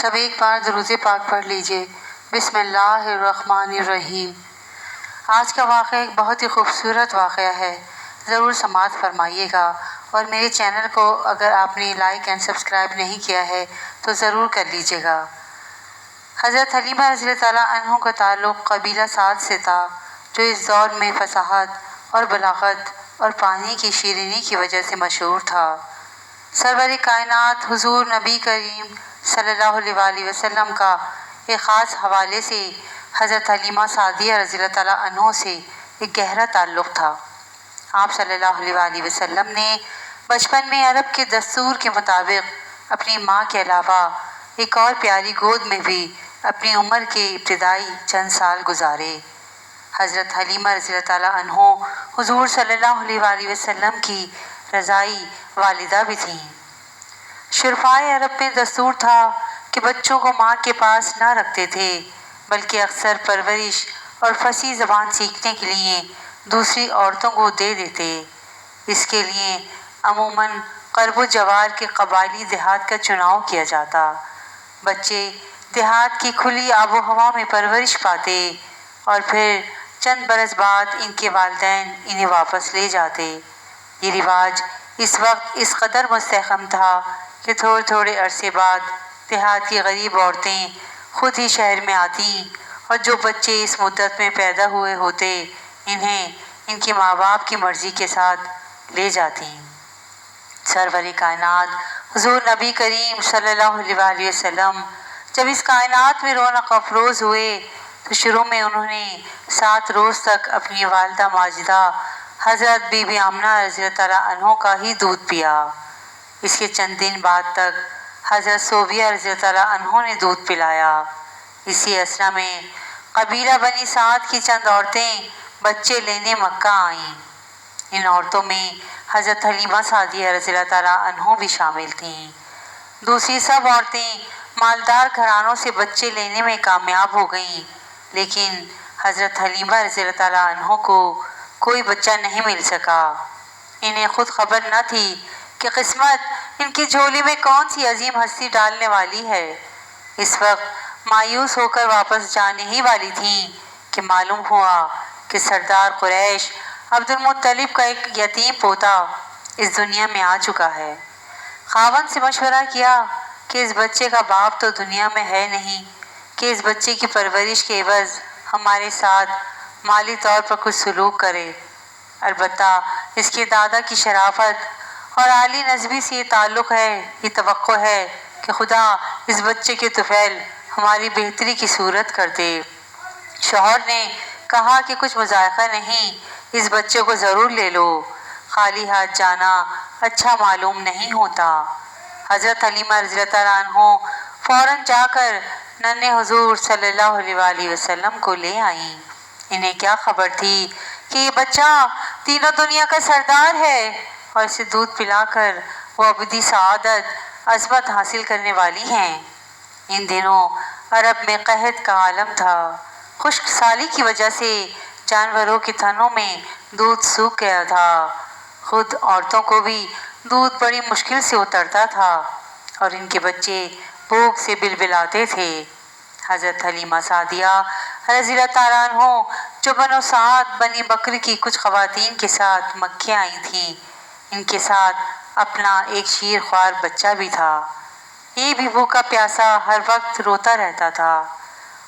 سب ایک بار درود پاک پڑھ لیجئے۔ بسم اللہ الرحمن الرحیم۔ آج کا واقعہ ایک بہت ہی خوبصورت واقعہ ہے، ضرور سماعت فرمائیے گا، اور میرے چینل کو اگر آپ نے لائک اینڈ سبسکرائب نہیں کیا ہے تو ضرور کر لیجئے گا۔ حضرت حلیمہ رضی اللہ تعالیٰ عنہ کا تعلق قبیلہ سعد سے تھا، جو اس دور میں فصاحت اور بلاغت اور پانی کی شیرینی کی وجہ سے مشہور تھا۔ سرور کائنات حضور نبی کریم صلی اللہ علیہ وآلہ وسلم کا ایک خاص حوالے سے حضرت حلیمہ سعدیہ رضی اللہ تعالیٰ عنہ سے ایک گہرا تعلق تھا۔ آپ صلی اللہ علیہ وآلہ وسلم نے بچپن میں عرب کے دستور کے مطابق اپنی ماں کے علاوہ ایک اور پیاری گود میں بھی اپنی عمر کے ابتدائی چند سال گزارے۔ حضرت حلیمہ رضی اللہ تعالیٰ عنہ حضور صلی اللہ علیہ وآلہ وسلم کی رضائی والدہ بھی تھیں۔ شرفائے عرب میں دستور تھا کہ بچوں کو ماں کے پاس نہ رکھتے تھے، بلکہ اکثر پرورش اور فصیح زبان سیکھنے کے لیے دوسری عورتوں کو دے دیتے۔ اس کے لیے عموماً قرب و جوار کے قبائلی دیہات کا چناؤ کیا جاتا۔ بچے دیہات کی کھلی آب و ہوا میں پرورش پاتے اور پھر چند برس بعد ان کے والدین انہیں واپس لے جاتے۔ یہ رواج اس وقت اس قدر مستحکم تھا کہ تھوڑے تھوڑے عرصے بعد دیہات کی غریب عورتیں خود ہی شہر میں آتیں اور جو بچے اس مدت میں پیدا ہوئے ہوتے انہیں ان کے ماں باپ کی مرضی کے ساتھ لے جاتیں۔ سرور کائنات حضور نبی کریم صلی اللہ علیہ وآلہ وسلم جب اس کائنات میں رونق افروز ہوئے تو شروع میں انہوں نے 7 روز تک اپنی والدہ ماجدہ حضرت بی بی آمنہ رضی اللہ تعالیٰ عنہ کا ہی دودھ پیا۔ اس کے چند دن بعد تک حضرت صوفیہ رضی اللہ تعالیٰ عنہ نے دودھ پلایا۔ اسی اثنا میں قبیلہ بنی سعد کی چند عورتیں بچے لینے مکہ آئیں۔ ان عورتوں میں حضرت حلیمہ سعدیہ رضی اللہ تعالیٰ عنہ بھی شامل تھیں۔ دوسری سب عورتیں مالدار گھرانوں سے بچے لینے میں کامیاب ہو گئیں، لیکن حضرت حلیمہ رضی اللہ تعالیٰ عنہ کو کوئی بچہ نہیں مل سکا۔ انہیں خود خبر نہ تھی کہ قسمت ان کی جھولی میں کون سی عظیم ہستی ڈالنے والی ہے۔ اس وقت مایوس ہو کر واپس جانے ہی والی تھیں کہ معلوم ہوا کہ سردار قریش عبد المطلب کا ایک یتیم پوتا اس دنیا میں آ چکا ہے۔ خاوند سے مشورہ کیا کہ اس بچے کا باپ تو دنیا میں ہے نہیں کہ اس بچے کی پرورش کے عوض ہمارے ساتھ مالی طور پر کچھ سلوک کرے، البتہ اس کے دادا کی شرافت اور عالی نسبی سے یہ تعلق ہے، یہ توقع ہے کہ خدا اس بچے کے طفیل ہماری بہتری کی صورت کر دے۔ شوہر نے کہا کہ کچھ مذائقہ نہیں، اس بچے کو ضرور لے لو، خالی ہاتھ جانا اچھا معلوم نہیں ہوتا۔ حضرت حلیمہ رضی اللہ تعالیٰ عنہ فوراً جا کر ننھے حضور صلی اللہ علیہ وآلہ وسلم کو لے آئیں۔ انہیں کیا خبر تھی کہ یہ بچہ تینوں دنیا کا سردار ہے اور اسے دودھ پلا کر وہ ابدی سعادت عظمت حاصل کرنے والی ہیں۔ ان دنوں عرب میں قحط کا عالم تھا۔ خشک سالی کی وجہ سے جانوروں کے تھنوں میں دودھ سوکھ گیا تھا۔ خود عورتوں کو بھی دودھ بڑی مشکل سے اترتا تھا اور ان کے بچے بھوک سے بلبلاتے تھے۔ حضرت حلیمہ سعدیہ رضی اللہ تعالیٰ عنہ جو بنو سعد بنی بکر کی کچھ خواتین کے ساتھ مکے آئی تھیں، ان کے ساتھ اپنا ایک شیر خوار بچہ بھی تھا۔ یہ بھی بھوکا پیاسا ہر وقت روتا رہتا تھا۔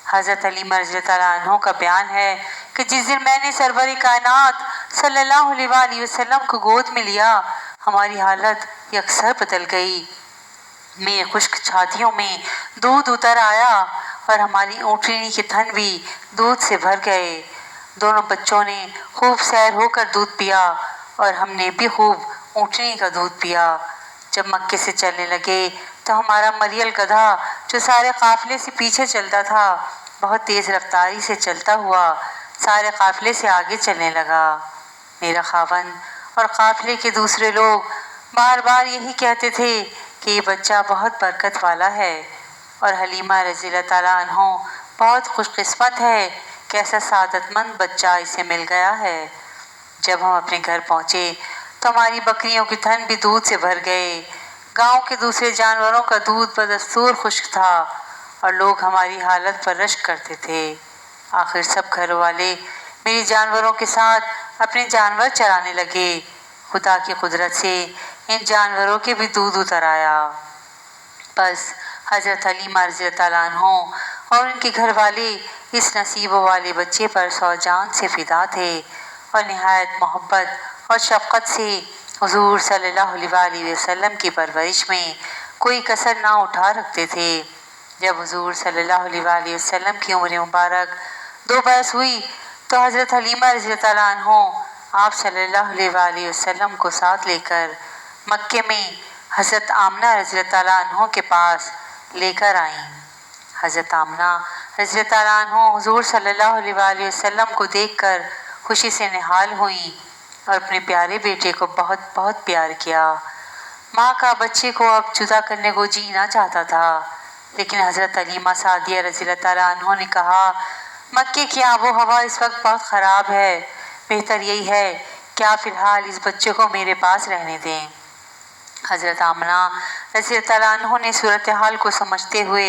حضرت حلیمہ رضی اللہ تعالیٰ عنہ کا بیان ہے کہ جس دن میں نے سرور کائنات صلی اللہ علیہ وآلہ وسلم کو گود میں لیا، ہماری حالت یکسر بدل گئی۔ میرے خشک چھاتیوں میں دودھ اتر آیا اور ہماری اونٹنی کے تھن بھی دودھ سے بھر گئے۔ دونوں بچوں نے خوب سیر ہو کر دودھ پیا اور ہم نے بھی خوب اونٹنی کا دودھ پیا۔ جب مکے سے چلنے لگے تو ہمارا مریل گدھا جو سارے قافلے سے پیچھے چلتا تھا بہت تیز رفتاری سے چلتا ہوا سارے قافلے سے آگے چلنے لگا۔ میرا خاوند اور قافلے کے دوسرے لوگ بار بار یہی کہتے تھے کہ یہ بچہ بہت برکت والا ہے اور حلیمہ رضی اللہ تعالیٰ عنہ بہت خوش قسمت ہے کہ ایسا سعادت مند بچہ اسے مل گیا ہے۔ جب ہم اپنے گھر پہنچے تو ہماری بکریوں کے تھن بھی دودھ سے بھر گئے۔ گاؤں کے دوسرے جانوروں کا دودھ بدستور خشک تھا اور لوگ ہماری حالت پر رشک کرتے تھے۔ آخر سب گھر والے میری جانوروں کے ساتھ اپنے جانور چرانے لگے۔ خدا کی قدرت سے ان جانوروں کے بھی دودھ اتر آیا۔ بس حضرت حلیمہ رضی اللہ تعالیٰ عنہ اور ان کے گھر والے اس نصیب والے بچے پر سو جان سے فدا تھے اور نہایت محبت اور شفقت سے حضور صلی اللہ علیہ وآلہ وسلم کی پرورش میں کوئی کسر نہ اٹھا رکھتے تھے۔ جب حضور صلی اللہ علیہ وآلہ وسلم کی عمر مبارک 2 برس ہوئی تو حضرت حلیمہ رضی اللہ تعالیٰ عنہ آپ صلی اللہ علیہ وآلہ وسلم کو ساتھ لے کر مکے میں حضرت آمنہ رضی اللہ تعالیٰ عنہ کے پاس لے کر آئیں۔ حضرت آمنہ رضی اللہ تعالیٰ عنہ حضور صلی اللہ علیہ وآلہ وسلم کو دیکھ کر خوشی سے نہال ہوئیں اور اپنے پیارے بیٹے کو بہت بہت پیار کیا۔ ماں کا بچے کو اب جدا کرنے کو جی نہ چاہتا تھا، لیکن حضرت حلیمہ سعدیہ رضی اللہ تعالیٰ عنہ نے کہا مکے کی آب و ہوا اس وقت بہت خراب ہے، بہتر یہی ہے کہ آپ فی الحال اس بچے کو میرے پاس رہنے دیں۔ حضرت آمنہ رضی اللہ تعالیٰ عنہ نے صورتحال کو سمجھتے ہوئے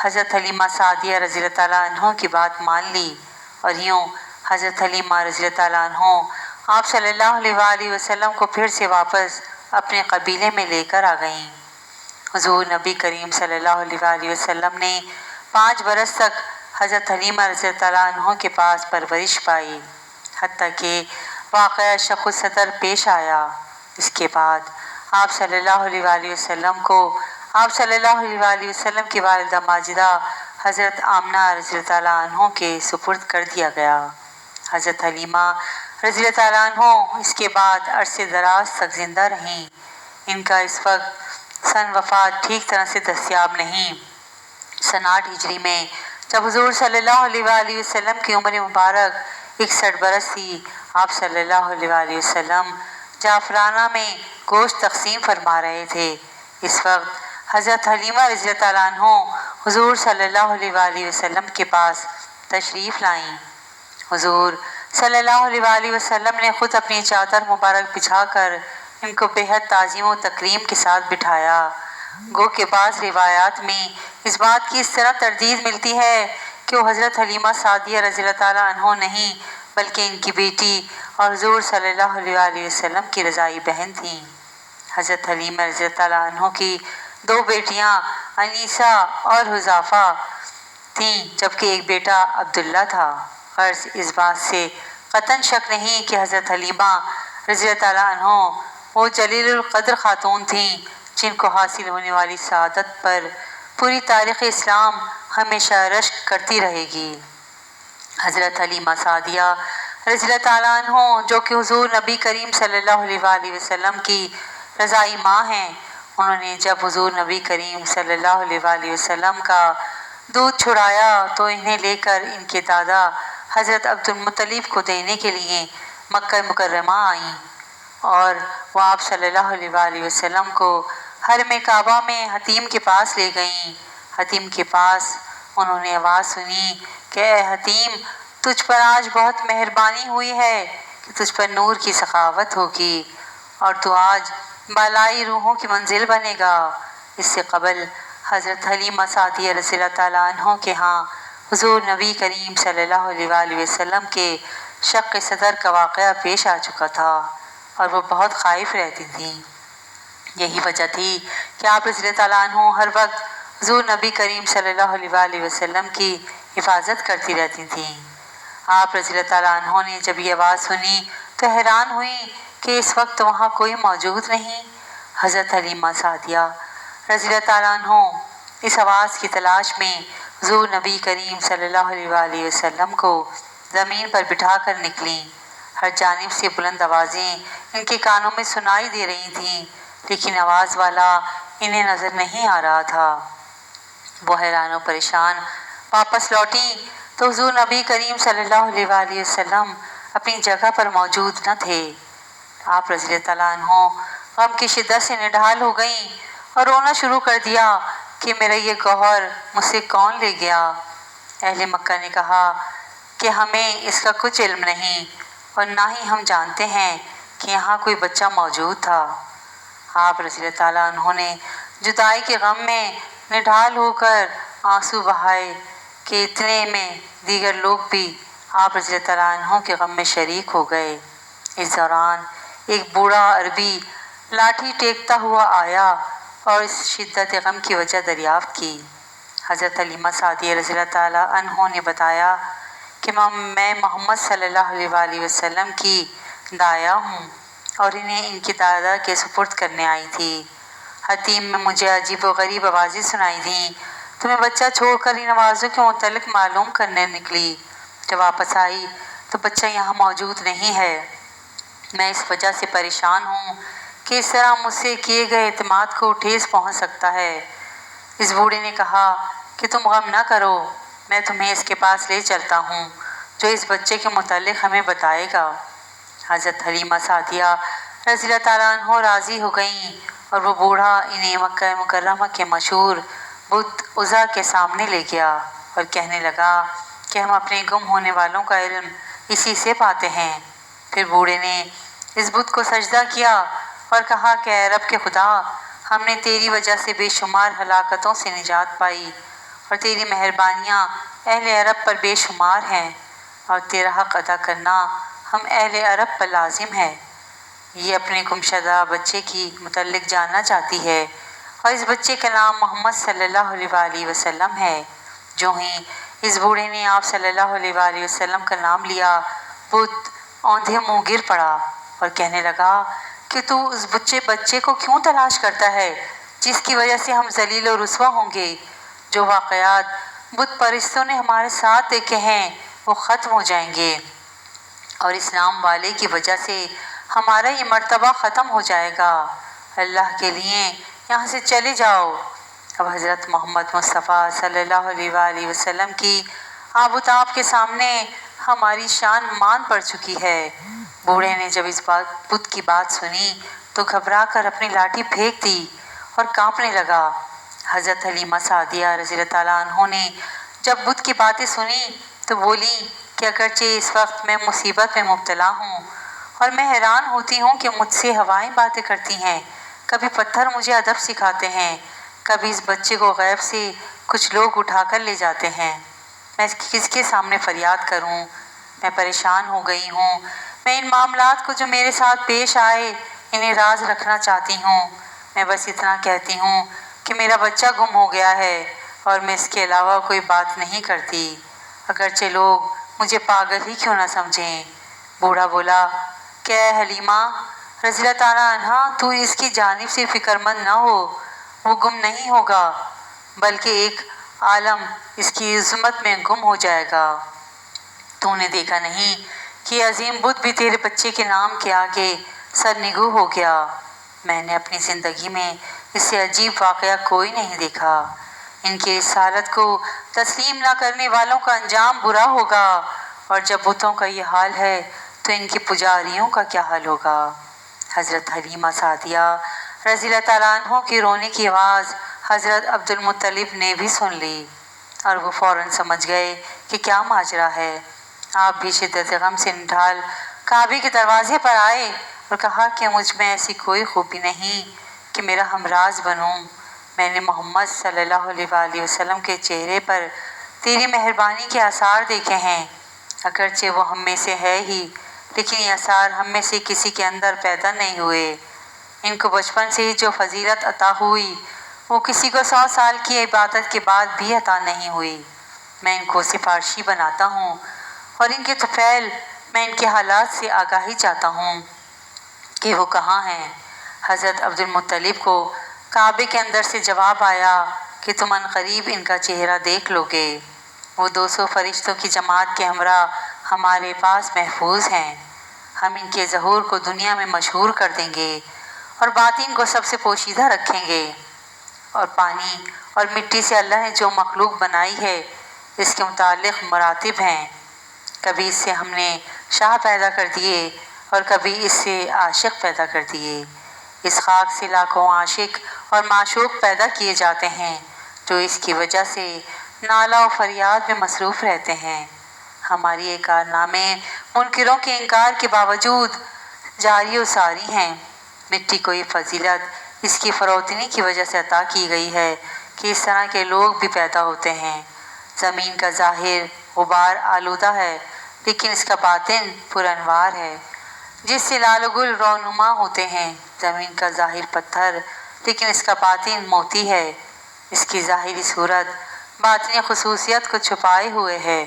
حضرت حلیمہ سعدیہ رضی اللہ تعالیٰ عنہ کی بات مان لی اور یوں حضرت حلیمہ رضی اللہ تعالیٰ عنہ آپ صلی اللہ علیہ وآلہ وسلم کو پھر سے واپس اپنے قبیلے میں لے کر آ گئیں۔ حضور نبی کریم صلی اللہ علیہ وآلہ وسلم نے 5 برس تک حضرت حلیمہ رضی اللہ تعالیٰ عنہ کے پاس پرورش پائی، حتیٰ کہ واقعہ شق الصدر پیش آیا۔ اس کے بعد آپ صلی اللہ علیہ وآلہ وسلم کو آپ صلی اللہ علیہ وآلہ وسلم کی والدہ ماجدہ حضرت آمنہ رضی اللہ تعالیٰ عنہ کے سپرد کر دیا گیا۔ حضرت حلیمہ رضی اللہ تعالیٰ عنہ اس کے بعد عرصے دراز تک زندہ رہیں۔ ان کا اس وقت سن وفات ٹھیک طرح سے دستیاب نہیں۔ سن 8 ہجری میں جب حضور صلی اللہ علیہ وآلہ وسلم کی عمر مبارک 61 برس تھی، آپ صلی اللہ علیہ وآلہ وسلم جعفرانہ میں گوشت تقسیم فرما رہے تھے۔ اس وقت حضرت حلیمہ رضی اللہ تعالیٰ عنہ حضور صلی اللہ علیہ وآلہ وسلم کے پاس تشریف لائیں۔ حضور صلی اللہ علیہ وآلہ وسلم نے خود اپنی چادر مبارک بچھا کر ان کو بے حد تعظیم و تکریم کے ساتھ بٹھایا۔ گو کہ بعض روایات میں اس بات کی اس طرح تردید ملتی ہے کہ وہ حضرت حلیمہ سعدیہ رضی اللہ تعالیٰ عنہ نہیں بلکہ ان کی بیٹی اور حضور صلی اللہ علیہ وآلہ وسلم کی رضائی بہن تھیں۔ حضرت حلیمہ رضی اللہ تعالیٰ عنہ کی 2 بیٹیاں انیسہ اور حذیفہ تھیں، جبکہ ایک بیٹا عبداللہ تھا۔ غرض اس بات سے قطعاً شک نہیں کہ حضرت حلیمہ رضی اللہ تعالیٰ عنہ وہ جلیل القدر خاتون تھیں جن کو حاصل ہونے والی سعادت پر پوری تاریخ اسلام ہمیشہ رشک کرتی رہے گی۔ حضرت حلیمہ سعدیہ رضی اللہ تعالیٰ عنہ جو کہ حضور نبی کریم صلی اللہ علیہ وآلہ وسلم کی رضائی ماں ہیں، انہوں نے جب حضور نبی کریم صلی اللہ علیہ وآلہ وسلم کا دودھ چھڑایا تو انہیں لے کر ان کے دادا حضرت عبد المطلب کو دینے کے لیے مکہ مکرمہ آئیں اور وہ آپ صلی اللہ علیہ وآلہ وسلم کو حرم کعبہ میں حتیم کے پاس لے گئیں۔ حتیم کے پاس انہوں نے آواز سنی کہ اے حتیم، تجھ پر آج بہت مہربانی ہوئی ہے کہ تجھ پر نور کی سخاوت ہوگی اور تو آج بالائی روحوں کی منزل بنے گا۔ اس سے قبل حضرت حلیمہ سعدیہ رضی اللہ تعالیٰ عنہ کے ہاں حضور نبی کریم صلی اللہ علیہ وآلہ وسلم کے شق صدر کا واقعہ پیش آ چکا تھا اور وہ بہت خائف رہتی تھیں۔ یہی وجہ تھی کہ آپ رضی اللہ تعالیٰ عنہ ہر وقت حضور نبی کریم صلی اللہ علیہ وآلہ وسلم کی حفاظت کرتی رہتی تھیں۔ آپ رضی اللہ تعالیٰ عنہ نے جب یہ آواز سنی تو حیران ہوئی کہ اس وقت وہاں کوئی موجود نہیں۔ حضرت حلیمہ سعدیہ رضی اللہ تعالیٰ عنہ اس آواز کی تلاش میں حضور نبی کریم صلی اللہ علیہ وآلہ وسلم کو زمین پر بٹھا کر نکلیں۔ ہر جانب سے بلند آوازیں ان کے کانوں میں سنائی دے رہی تھیں، لیکن آواز والا انہیں نظر نہیں آ رہا تھا۔ وہ حیران و پریشان واپس لوٹیں تو حضور نبی کریم صلی اللہ علیہ وآلہ وسلم اپنی جگہ پر موجود نہ تھے۔ آپ رضی اللہ تعالیٰ عنہ غم کی شدت سے نڈھال ہو گئیں اور رونا شروع کر دیا کہ میرا یہ گوہر مجھ سے کون لے گیا؟ اہل مکہ نے کہا کہ ہمیں اس کا کچھ علم نہیں اور نہ ہی ہم جانتے ہیں کہ یہاں کوئی بچہ موجود تھا۔ آپ رضی اللہ تعالیٰ عنہ نے جدائی کے غم میں نڈھال ہو کر آنسو بہائے کہ اتنے میں دیگر لوگ بھی آپ رضی اللہ تعالیٰ عنہ کے غم میں شریک ہو گئے۔ اس دوران ایک بوڑھا عربی لاٹھی ٹیکتا ہوا آیا اور اس شدت غم کی وجہ دریافت کی۔ حضرت حلیمہ سعدیہ رضی اللہ تعالیٰ عنہ نے بتایا کہ میں محمد صلی اللہ علیہ وآلہ وسلم کی دایا ہوں اور انہیں ان کے دادا کے سپرد کرنے آئی تھی۔ حتیم میں مجھے عجیب و غریب آوازیں سنائی دیں تو میں بچہ چھوڑ کر ان آوازوں کے متعلق معلوم کرنے نکلی۔ جب واپس آئی تو بچہ یہاں موجود نہیں ہے۔ میں اس وجہ سے پریشان ہوں کہ اس طرح مجھ سے کیے گئے اعتماد کو ٹھیس پہنچ سکتا ہے۔ اس بوڑھے نے کہا کہ تم غم نہ کرو، میں تمہیں اس کے پاس لے چلتا ہوں جو اس بچے کے متعلق ہمیں بتائے گا۔ حضرت حلیمہ سعدیہ رضی اللہ تعالیٰ عنہ راضی ہو گئیں اور وہ بوڑھا انہیں مکہ مکرمہ کے مشہور بت عزا کے سامنے لے گیا اور کہنے لگا کہ ہم اپنے گم ہونے والوں کا علم اسی سے پاتے ہیں۔ پھر بوڑھے نے اس بت کو سجدہ کیا اور کہا کہ اے رب کے خدا، ہم نے تیری وجہ سے بے شمار ہلاکتوں سے نجات پائی اور تیری مہربانیاں اہل عرب پر بے شمار ہیں اور تیرا حق ادا کرنا ہم اہل عرب پر لازم ہے۔ یہ اپنے گمشدہ بچے کی متعلق جاننا چاہتی ہے اور اس بچے کا نام محمد صلی اللہ علیہ وآلہ وسلم ہے۔ جو ہی اس بوڑھے نے آپ صلی اللہ علیہ وآلہ وسلم کا نام لیا، بت اوندھے منہ گر پڑا اور کہنے لگا کہ تو اس بچے کو کیوں تلاش کرتا ہے جس کی وجہ سے ہم ذلیل و رسوا ہوں گے؟ جو واقعات بت پرستوں نے ہمارے ساتھ دیکھے ہیں وہ ختم ہو جائیں گے اور اس نام والے کی وجہ سے ہمارا یہ مرتبہ ختم ہو جائے گا۔ اللہ کے لیے یہاں سے چلے جاؤ۔ اب حضرت محمد مصطفیٰ صلی اللہ علیہ وآلہ وسلم کی آب و تاب کے سامنے ہماری شان مان پڑ چکی ہے۔ بوڑھے نے جب اس بت کی بات سنی تو گھبرا کر اپنی لاٹھی پھینک دی اور کانپنے لگا۔ حضرت حلیمہ سعدیہ رضی اللہ تعالیٰ عنہ نے جب بت کی باتیں سنی تو بولی کہ اگرچہ اس وقت میں مصیبت میں مبتلا ہوں اور میں حیران ہوتی ہوں کہ مجھ سے ہوائیں باتیں کرتی ہیں، کبھی پتھر مجھے ادب سکھاتے ہیں، کبھی اس بچے کو غیب سے کچھ لوگ اٹھا کر لے جاتے ہیں، میں کس کے سامنے فریاد کروں؟ میں پریشان ہو گئی ہوں۔ میں ان معاملات کو جو میرے ساتھ پیش آئے انہیں راز رکھنا چاہتی ہوں۔ میں بس اتنا کہتی ہوں کہ میرا بچہ گم ہو گیا ہے اور میں اس کے علاوہ کوئی بات نہیں کرتی، اگرچہ لوگ مجھے پاگل ہی کیوں نہ سمجھیں۔ بوڑھا بولا کہ اے حلیمہ رضی اللہ تعالیٰ عنہ، تو اس کی جانب سے فکر مند نہ ہو، وہ گم نہیں ہوگا بلکہ ایک عالم اس کی عظمت میں گم ہو جائے گا۔ تو نے دیکھا نہیں کہ یہ عظیم بت بھی تیرے بچے کے نام کے آگے سرنگوں ہو گیا؟ میں نے اپنی زندگی میں اس سے عجیب واقعہ کوئی نہیں دیکھا۔ ان کی رسالت کو تسلیم نہ کرنے والوں کا انجام برا ہوگا، اور جب بتوں کا یہ حال ہے تو ان کے پجاریوں کا کیا حال ہوگا؟ حضرت حلیمہ سعدیہ رضی اللہ تعالیٰ عنہ کی رونے کی آواز حضرت عبد المطلب نے بھی سن لی اور وہ فوراً سمجھ گئے کہ کیا ماجرا ہے۔ آپ بھی شدت غم سے نڈھال کعبے کے دروازے پر آئے اور کہا کہ مجھ میں ایسی کوئی خوبی نہیں کہ میرا ہمراز بنوں۔ میں نے محمد صلی اللہ علیہ وآلہ وسلم کے چہرے پر تیری مہربانی کے آثار دیکھے ہیں، اگرچہ وہ ہم میں سے ہے ہی، لیکن یہ آثار ہم میں سے کسی کے اندر پیدا نہیں ہوئے۔ ان کو بچپن سے ہی جو فضیلت عطا ہوئی وہ کسی کو 100 سال کی عبادت کے بعد بھی عطا نہیں ہوئی۔ میں ان کو سفارشی بناتا ہوں اور ان کے طفیل میں ان کے حالات سے آگاہی چاہتا ہوں کہ وہ کہاں ہیں۔ حضرت عبد المطلب کو کعبے کے اندر سے جواب آیا کہ تم عنقریب ان کا چہرہ دیکھ لو گے، وہ 200 فرشتوں کی جماعت کے ہمراہ ہمارے پاس محفوظ ہیں۔ ہم ان کے ظہور کو دنیا میں مشہور کر دیں گے اور باطن کو سب سے پوشیدہ رکھیں گے۔ اور پانی اور مٹی سے اللہ نے جو مخلوق بنائی ہے اس کے متعلق مراتب ہیں، کبھی اس سے ہم نے شاہ پیدا کر دیے اور کبھی اس سے عاشق پیدا کر دیے۔ اس خاک سے لاکھوں عاشق اور معشوق پیدا کیے جاتے ہیں جو اس کی وجہ سے نالہ و فریاد میں مصروف رہتے ہیں۔ ہماری یہ کارنامے منکروں کے انکار کے باوجود جاری و ساری ہیں۔ مٹی کو یہ فضیلت اس کی فروتنی کی وجہ سے عطا کی گئی ہے کہ اس طرح کے لوگ بھی پیدا ہوتے ہیں۔ زمین کا ظاہر غبار آلودہ ہے لیکن اس کا باطن پر انوار ہے، جس سے لال و گل رونما ہوتے ہیں۔ زمین کا ظاہر پتھر لیکن اس کا باطن موتی ہے، اس کی ظاہری صورت باطنی خصوصیت کو چھپائے ہوئے ہے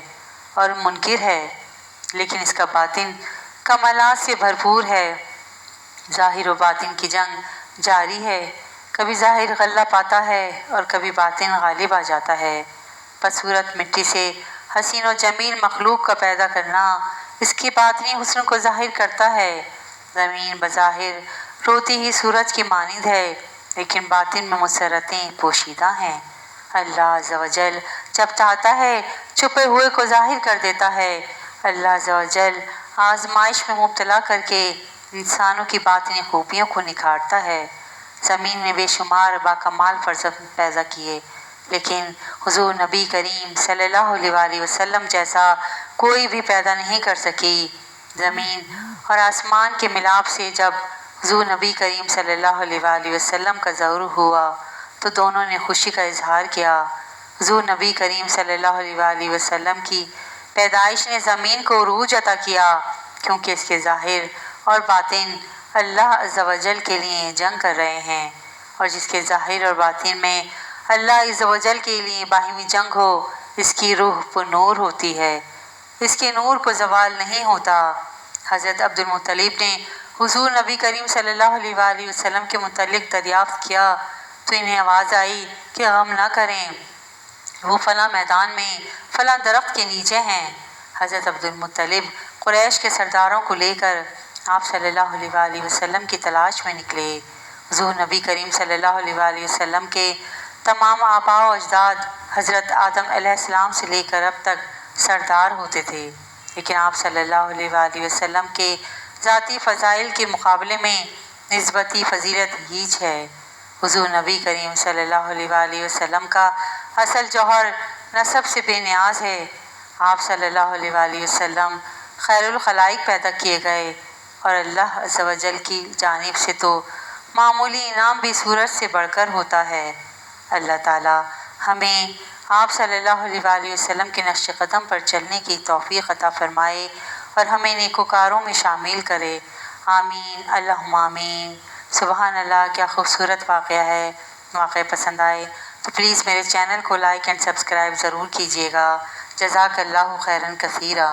اور منکر ہے، لیکن اس کا باطن کمالات سے بھرپور ہے۔ ظاہر و باطن کی جنگ جاری ہے، کبھی ظاہر غلہ پاتا ہے اور کبھی باطن غالب آ جاتا ہے۔ بصورت مٹی سے حسین و جمیل مخلوق کا پیدا کرنا اس کی باطنی حسن کو ظاہر کرتا ہے۔ زمین بظاہر روتی ہی سورج کی مانند ہے لیکن باطن میں مسرتیں پوشیدہ ہیں۔ اللہ عز و جل جب چاہتا ہے چھپے ہوئے کو ظاہر کر دیتا ہے۔ اللہ عز و جل آزمائش میں مبتلا کر کے انسانوں کی باطنی خوبیوں کو نکھارتا ہے۔ زمین میں بے شمار باکمال فرزند پیدا کیے لیکن حضور نبی کریم صلی اللہ علیہ وآلہ وسلم جیسا کوئی بھی پیدا نہیں کر سکی۔ زمین اور آسمان کے ملاپ سے جب حضور نبی کریم صلی اللہ علیہ وآلہ وسلم کا ظہور ہوا تو دونوں نے خوشی کا اظہار کیا۔ حضور نبی کریم صلی اللہ علیہ وآلہ وسلم کی پیدائش نے زمین کو عروج عطا کیا کیونکہ اس کے ظاہر اور باطن اللہ عز و جل کے لیے جنگ کر رہے ہیں، اور جس کے ظاہر اور باطن میں اللہ عز و جل کے لیے باہمی جنگ ہو اس کی روح پر نور ہوتی ہے، اس کے نور کو زوال نہیں ہوتا۔ حضرت عبد المطلب نے حضور نبی کریم صلی اللہ علیہ وآلہ وسلم کے متعلق دریافت کیا تو انہیں آواز آئی کہ غم نہ کریں، وہ فلاں میدان میں فلاں درخت کے نیچے ہیں۔ حضرت عبد المطلب قریش کے سرداروں کو لے کر آپ صلی اللہ علیہ وآلہ وسلم کی تلاش میں نکلے۔ حضور نبی کریم صلی اللہ علیہ وآلہ وسلم کے تمام آباء و اجداد حضرت آدم علیہ السلام سے لے کر اب تک سردار ہوتے تھے، لیکن آپ صلی اللہ علیہ وآلہ وسلم کے ذاتی فضائل کے مقابلے میں نسبتی فضیلت ہیچ ہے۔ حضور نبی کریم صلی اللہ علیہ وآلہ وسلم کا اصل جوہر نسب سے بے نیاز ہے۔ آپ صلی اللہ علیہ وآلہ وسلم خیر الخلائق پیدا کیے گئے اور اللہ عز و جل کی جانب سے تو معمولی انعام بھی سورج سے بڑھ کر ہوتا ہے۔ اللہ تعالی ہمیں آپ صلی اللہ علیہ وآلہ وسلم کے نقش قدم پر چلنے کی توفیق عطا فرمائے اور ہمیں نیکوکاروں میں شامل کرے۔ آمین اللہم آمین۔ سبحان اللہ، کیا خوبصورت واقعہ ہے۔ واقعہ پسند آئے تو پلیز میرے چینل کو لائک اینڈ سبسکرائب ضرور کیجیے گا۔ جزاک اللہ خیراً کثیرا۔